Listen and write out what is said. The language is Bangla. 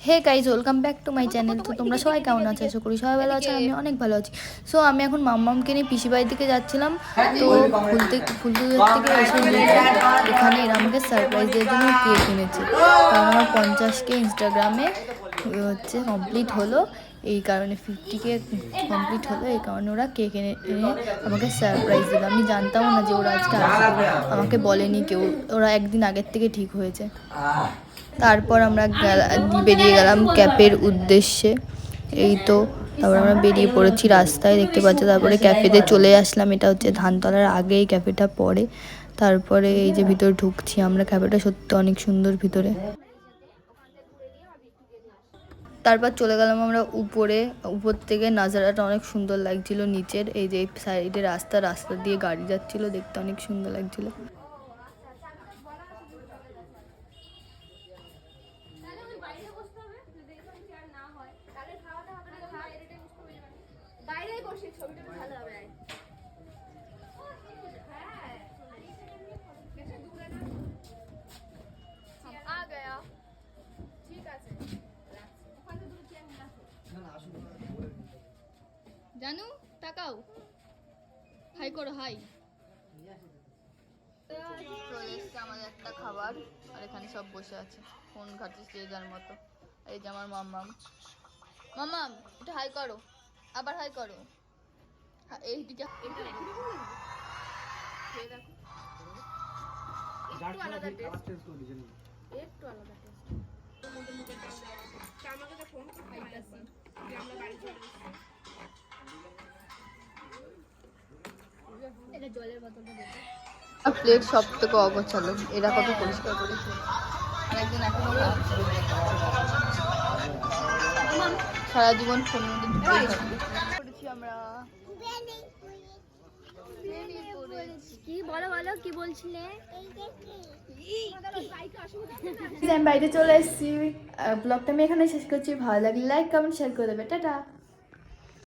Hey guys, welcome back to my channel. তো তোমরা সবাই কেমন আছো? আশা করি সবাই ভালো আছো, আমি অনেক ভালো আছি। সো আমি এখন মাম্মামকে নিয়ে পিসি বাড়ির দিকে যাচ্ছিলাম। তো ফুলতুদের থেকে এসে এখানে এরা আমাকে সারপ্রাইজ দেওয়ার জন্য কেক এনেছে, কারণ আমার 50K ইনস্টাগ্রামে হচ্ছে কমপ্লিট হলো। এই কারণে 50K কমপ্লিট হলো, এই কারণে ওরা কেক এনে আমাকে সারপ্রাইজ দিল। আমি জানতামও না যে ওরা আজকে আসবে, আমাকে বলেনি কেউ, ওরা একদিন আগের থেকে ঠিক হয়েছে। তারপর আমরা বেরিয়ে গেলাম ক্যাফের উদ্দেশ্যে। এই তো তারপর আমরা বেরিয়ে পড়েছি রাস্তায়, দেখতে পাচ্ছি। তারপরে ক্যাফেতে চলে আসলাম, এটা হচ্ছে ধানতলার আগেই ক্যাফেটা পড়ে। তারপরে এই যে ভিতরে ঢুকছি আমরা, ক্যাফেটা সত্যি অনেক সুন্দর ভিতরে। তারপর চলে গেলাম আমরা উপরে, উপর থেকে নাজারাটা অনেক সুন্দর লাগছিল নিচের। এই যে সাইডে রাস্তা দিয়ে গাড়ি যাচ্ছিল, দেখতে অনেক সুন্দর লাগছিল। জানু তাকাও, হাই করো, হাই। চলে এসছে আমাদের একটা খাবার, আর এখানে সব বসে আছে ফোন ঘাটছে যে যার মতো। এই যে আমার মাম্মাম, মাম্মাম একটু হাই করো, আবার হাই করো। এইদিকে একটু আলাদা টেস্ট, একটু আলাদা টেস্ট। প্লেট সব থেকে অগোছালো, এরা কত পরিষ্কার করেছে। আরেকজন এখনো সারা জীবন ফোনের মধ্যে ঢুকেই থাকবে। করেছি আমরা কি বলো বলো, কি বলছিলে? আমি বাড়িতে চলে এসেছি। ব্লগটা আমি এখানে শেষ করছি। ভালো লাগলে লাইক কমেন্ট শেয়ার করে দেবে। টাটা।